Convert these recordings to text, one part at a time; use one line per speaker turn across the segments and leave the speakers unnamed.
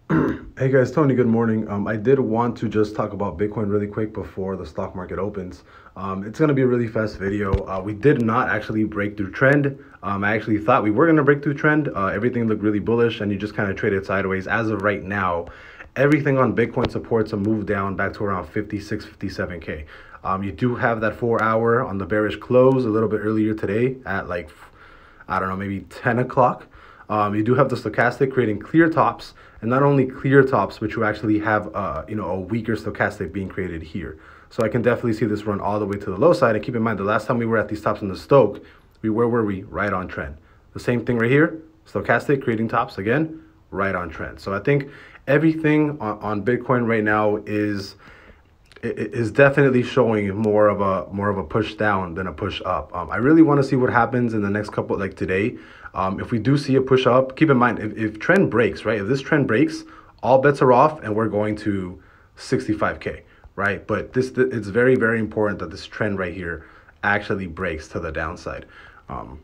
Hey guys, Tony, good morning. I did want to just talk about Bitcoin really quick before the stock market opens. It's going to be a really fast video. We did not actually break through trend. I actually thought we were going to break through trend. Everything looked really bullish and you just kind of traded sideways. As of right now, everything on Bitcoin supports a move down back to around 56, 57K. You do have that 4 hour on the bearish close a little bit earlier today at like, I don't know, maybe 10 o'clock. You do have the stochastic creating clear tops, and not only clear tops, but you actually have a weaker stochastic being created here. So I can definitely see this run all the way to the low side. And keep in mind, the last time we were at these tops in the Stoch, where were we? Right on trend. The same thing right here, stochastic creating tops again, right on trend. So I think everything on Bitcoin right now is definitely showing more of a push down than a push up. I really want to see what happens in the next couple, like today. If we do see a push up, keep in mind, if trend breaks, right? If this trend breaks, all bets are off and we're going to 65K, right? But it's very, very important that this trend right here actually breaks to the downside. I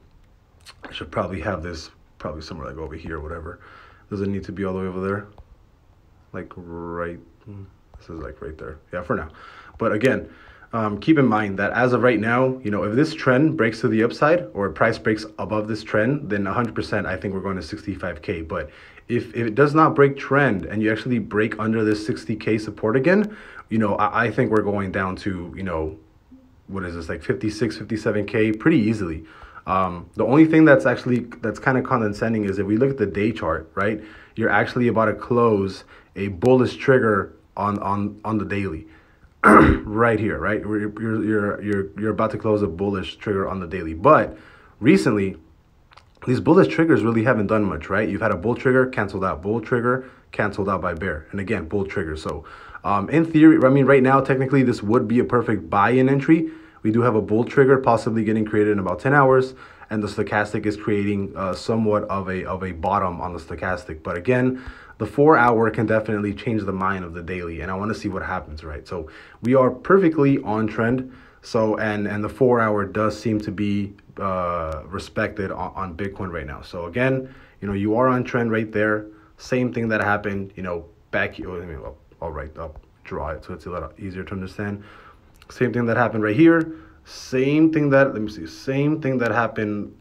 should probably have this probably somewhere like over here or whatever. Does it need to be all the way over there? Like right, this is like right there. Yeah, for now. But again, keep in mind that as of right now, if this trend breaks to the upside or price breaks above this trend, then 100% I think we're going to 65K. But if it does not break trend and you actually break under this 60K support again, I think we're going down to, what is this, like 56, 57K pretty easily. The only thing that's kind of condescending is if we look at the day chart, right? You're actually about to close a bullish trigger on the daily. Right here, right? You're about to close a bullish trigger on the daily. But recently, these bullish triggers really haven't done much, right? You've had a bull trigger, canceled out, bull trigger, canceled out by bear. And again, bull trigger. So in theory, I mean, right now, technically, this would be a perfect buy-in entry. We do have a bull trigger possibly getting created in about 10 hours. And the stochastic is creating somewhat of a bottom on the stochastic. But again, the 4 hour can definitely change the mind of the daily. And I want to see what happens, right? So we are perfectly on trend. So, and the 4 hour does seem to be respected on Bitcoin right now. So again, you are on trend right there. Same thing that happened, back here. All right, I'll draw it so it's a little easier to understand. Same thing that happened right here. Same thing that happened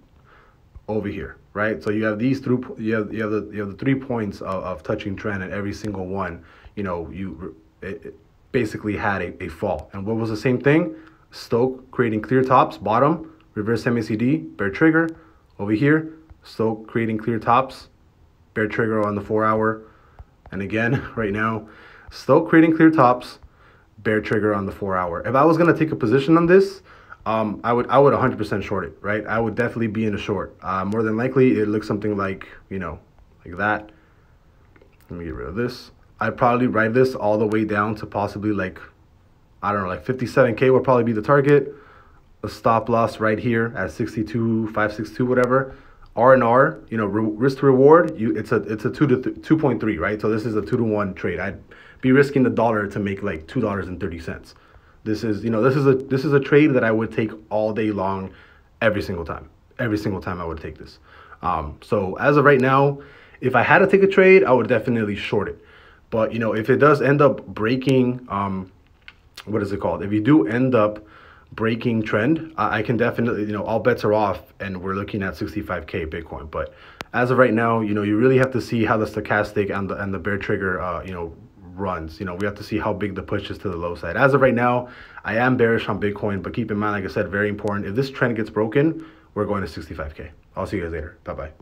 over here, right? So you have these you have the 3 points of touching trend, and every single one, it basically had a fall. And what was the same thing? Stoch creating clear tops, bottom, reverse MACD, bear trigger. Over here, Stoch creating clear tops, bear trigger on the 4 hour. And again, right now, Stoch creating clear tops, bear trigger on the 4 hour. If I was going to take a position on this, I would 100% short it, right? I would definitely be in a short. More than likely, it looks something like, like that. Let me get rid of this. I'd probably ride this all the way down to possibly like, I don't know, like 57K would probably be the target. A stop loss right here at 62,562, whatever. R&R, risk to reward, it's a 2.3, right? So this is a 2-to-1 trade. I'd be risking the dollar to make like $2.30. This is a trade that I would take all day long, every single time. Every single time I would take this. So as of right now, if I had to take a trade, I would definitely short it. But if it does end up breaking, what is it called? If you do end up breaking trend, I can definitely, all bets are off and we're looking at 65K Bitcoin. But as of right now, you really have to see how the stochastic and the bear trigger, runs. We have to see how big the push is to the low side. As of right now, I am bearish on Bitcoin, but keep in mind, like I said, very important. If this trend gets broken, we're going to 65K. I'll see you guys later. Bye-bye.